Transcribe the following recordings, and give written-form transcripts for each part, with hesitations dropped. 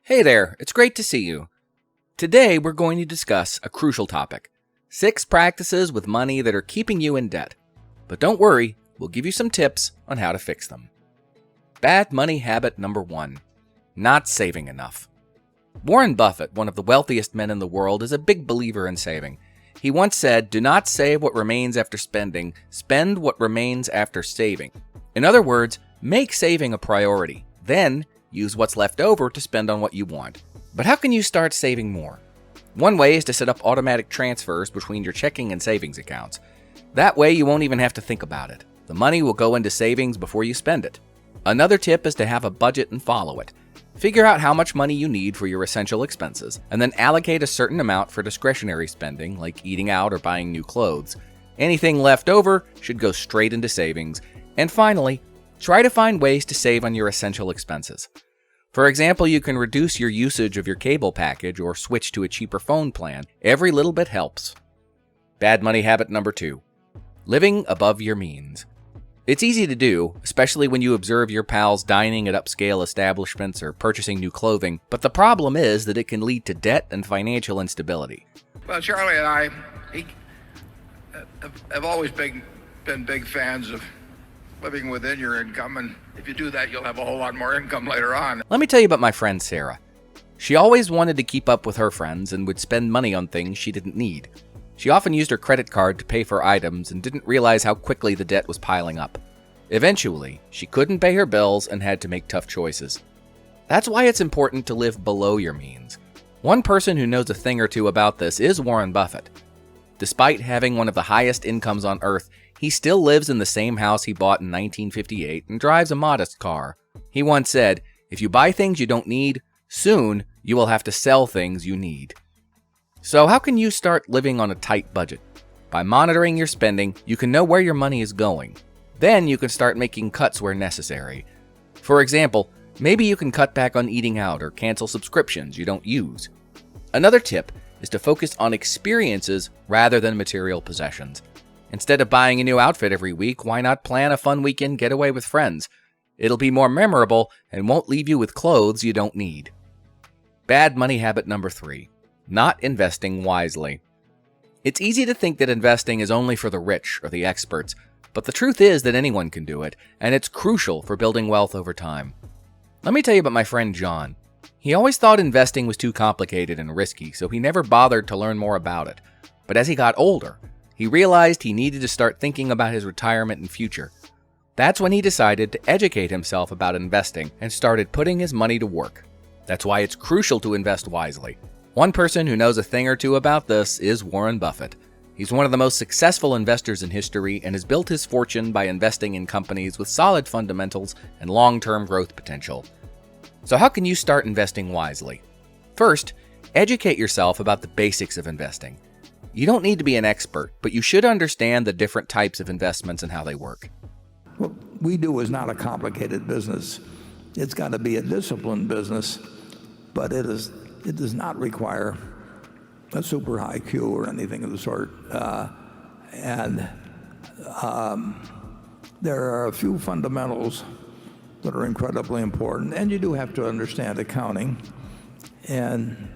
Hey there, it's great to see you. Today we're going to discuss a crucial topic, 6 practices with money that are keeping you in debt. But don't worry, we'll give you some tips on how to fix them. Bad money habit number 1, not saving enough. Warren Buffett, one of the wealthiest men in the world, is a big believer in saving. He once said, "Do not save what remains after spending, spend what remains after saving." In other words, make saving a priority, then use what's left over to spend on what you want. But how can you start saving more? One way is to set up automatic transfers between your checking and savings accounts. That way you won't even have to think about it. The money will go into savings before you spend it. Another tip is to have a budget and follow it. Figure out how much money you need for your essential expenses, and then allocate a certain amount for discretionary spending, like eating out or buying new clothes. Anything left over should go straight into savings. And finally, try to find ways to save on your essential expenses. For example, you can reduce your usage of your cable package or switch to a cheaper phone plan. Every little bit helps. Bad money habit number 2, living above your means. It's easy to do, especially when you observe your pals dining at upscale establishments or purchasing new clothing, but the problem is that it can lead to debt and financial instability. Well, Charlie and I have always been big fans of living within your income, and if you do that, you'll have a whole lot more income later on. Let me tell you about my friend Sarah. She always wanted to keep up with her friends and would spend money on things she didn't need. She often used her credit card to pay for items and didn't realize how quickly the debt was piling up. Eventually, she couldn't pay her bills and had to make tough choices. That's why it's important to live below your means. One person who knows a thing or two about this is Warren Buffett. Despite having one of the highest incomes on earth, he still lives in the same house he bought in 1958 and drives a modest car. He once said, "If you buy things you don't need, soon you will have to sell things you need." So how can you start living on a tight budget? By monitoring your spending, you can know where your money is going. Then you can start making cuts where necessary. For example, maybe you can cut back on eating out or cancel subscriptions you don't use. Another tip is to focus on experiences rather than material possessions. Instead of buying a new outfit every week, why not plan a fun weekend getaway with friends? It'll be more memorable and won't leave you with clothes you don't need. Bad money habit number 3, not investing wisely. It's easy to think that investing is only for the rich or the experts, but the truth is that anyone can do it, and it's crucial for building wealth over time. Let me tell you about my friend John. He always thought investing was too complicated and risky, so he never bothered to learn more about it. But as he got older, he realized he needed to start thinking about his retirement and future. That's when he decided to educate himself about investing and started putting his money to work. That's why it's crucial to invest wisely. One person who knows a thing or two about this is Warren Buffett. He's one of the most successful investors in history and has built his fortune by investing in companies with solid fundamentals and long-term growth potential. So how can you start investing wisely? First, educate yourself about the basics of investing. You don't need to be an expert, but you should understand the different types of investments and how they work. What we do is not a complicated business. It's got to be a disciplined business, but it does not require a super high IQ or anything of the sort. There are a few fundamentals that are incredibly important, and you do have to understand accounting, and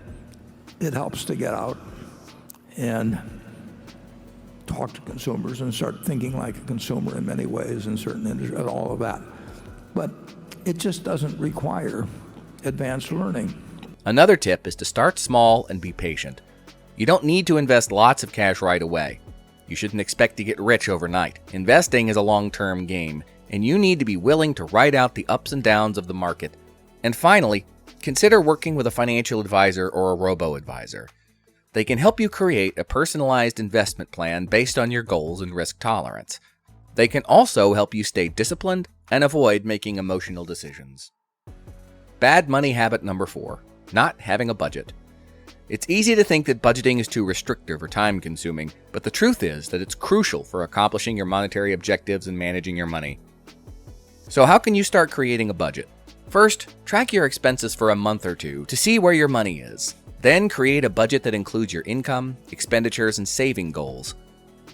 it helps to get out and talk to consumers and start thinking like a consumer in many ways in certain industries and all of that. But it just doesn't require advanced learning. Another tip is to start small and be patient. You don't need to invest lots of cash right away. You shouldn't expect to get rich overnight. Investing is a long-term game, and you need to be willing to ride out the ups and downs of the market. And finally, consider working with a financial advisor or a robo-advisor. They can help you create a personalized investment plan based on your goals and risk tolerance. They can also help you stay disciplined and avoid making emotional decisions. Bad money habit number 4, not having a budget. It's easy to think that budgeting is too restrictive or time-consuming, but the truth is that it's crucial for accomplishing your monetary objectives and managing your money. So how can you start creating a budget? First, track your expenses for a month or two to see where your money is. Then create a budget that includes your income, expenditures, and saving goals.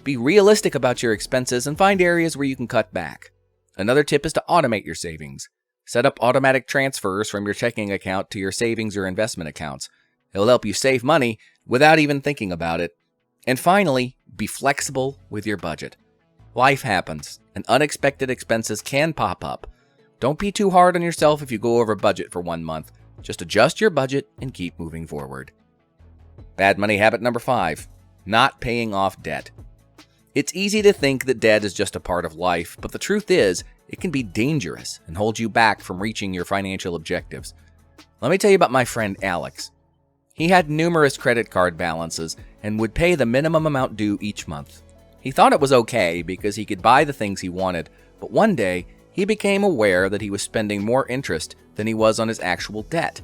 Be realistic about your expenses and find areas where you can cut back. Another tip is to automate your savings. Set up automatic transfers from your checking account to your savings or investment accounts. It will help you save money without even thinking about it. And finally, be flexible with your budget. Life happens, and unexpected expenses can pop up. Don't be too hard on yourself if you go over budget for 1 month. Just adjust your budget and keep moving forward. Bad money habit number 5, not paying off debt. It's easy to think that debt is just a part of life, but the truth is, it can be dangerous and hold you back from reaching your financial objectives. Let me tell you about my friend Alex. He had numerous credit card balances and would pay the minimum amount due each month. He thought it was okay because he could buy the things he wanted, but one day he became aware that he was spending more interest than he was on his actual debt.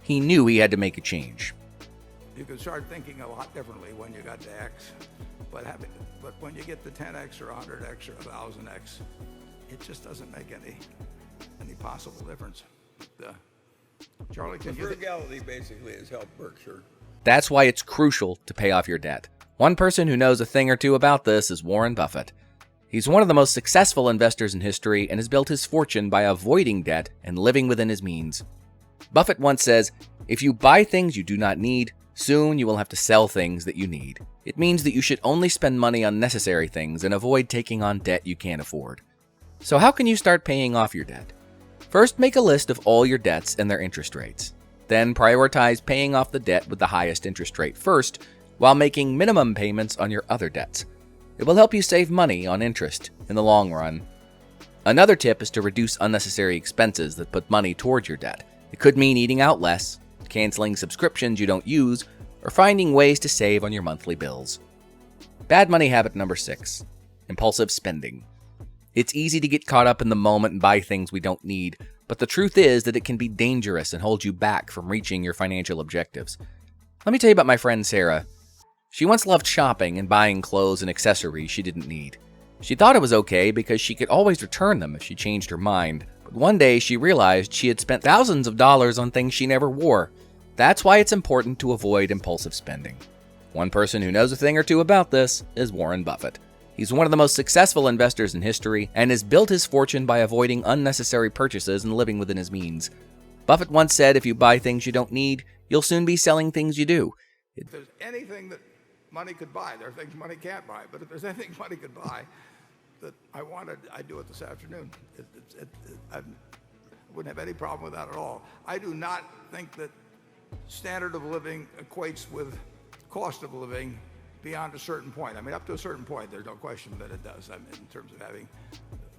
He knew he had to make a change. You can start thinking a lot differently when you got to X, but when you get to 10X or 100X or 1,000X, it just doesn't make any possible difference. Charlie, the frugality basically has helped Berkshire. That's why it's crucial to pay off your debt. One person who knows a thing or two about this is Warren Buffett. He's one of the most successful investors in history and has built his fortune by avoiding debt and living within his means. Buffett once says, "If you buy things you do not need, soon you will have to sell things that you need." It means that you should only spend money on necessary things and avoid taking on debt you can't afford. So how can you start paying off your debt? First, make a list of all your debts and their interest rates. Then prioritize paying off the debt with the highest interest rate first, while making minimum payments on your other debts. It will help you save money on interest in the long run. Another tip is to reduce unnecessary expenses that put money towards your debt. It could mean eating out less, canceling subscriptions you don't use, or finding ways to save on your monthly bills. Bad money habit number 6, impulsive spending. It's easy to get caught up in the moment and buy things we don't need, but the truth is that it can be dangerous and hold you back from reaching your financial objectives. Let me tell you about my friend Sarah. She once loved shopping and buying clothes and accessories she didn't need. She thought it was okay because she could always return them if she changed her mind. But one day she realized she had spent thousands of dollars on things she never wore. That's why it's important to avoid impulsive spending. One person who knows a thing or two about this is Warren Buffett. He's one of the most successful investors in history and has built his fortune by avoiding unnecessary purchases and living within his means. Buffett once said, "If you buy things you don't need, you'll soon be selling things you do." If there's anything that money could buy, there are things money can't buy, but if there's anything money could buy that I wanted, I'd do it this afternoon. I wouldn't have any problem with that at all. I do not think that standard of living equates with cost of living beyond a certain point. I mean, up to a certain point, there's no question that it does. I mean, in terms of having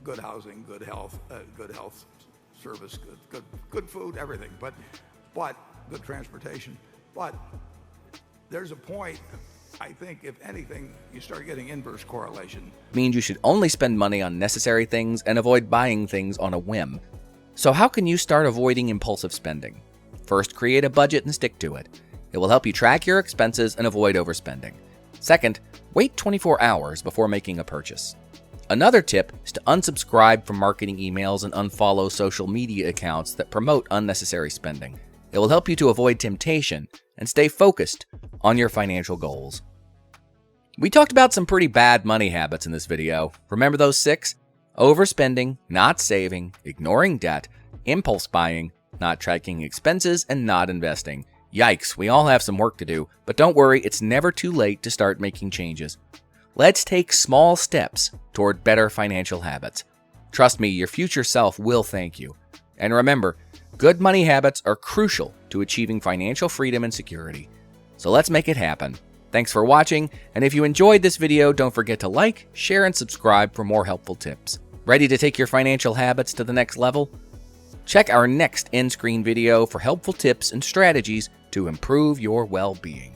good housing, good health service, good food, everything. But good transportation. But there's a point, I think, if anything, you start getting inverse correlation. Means you should only spend money on necessary things and avoid buying things on a whim. So how can you start avoiding impulsive spending? First, create a budget and stick to it. It will help you track your expenses and avoid overspending. Second, wait 24 hours before making a purchase. Another tip is to unsubscribe from marketing emails and unfollow social media accounts that promote unnecessary spending. It will help you to avoid temptation and stay focused on your financial goals. We talked about some pretty bad money habits in this video. Remember those 6? Overspending, not saving, ignoring debt, impulse buying, not tracking expenses, and not investing. Yikes, we all have some work to do, but don't worry, it's never too late to start making changes. Let's take small steps toward better financial habits. Trust me, your future self will thank you. And remember, good money habits are crucial to achieving financial freedom and security. So let's make it happen. Thanks for watching, and if you enjoyed this video, don't forget to like, share, and subscribe for more helpful tips. Ready to take your financial habits to the next level? Check our next end screen video for helpful tips and strategies to improve your well-being.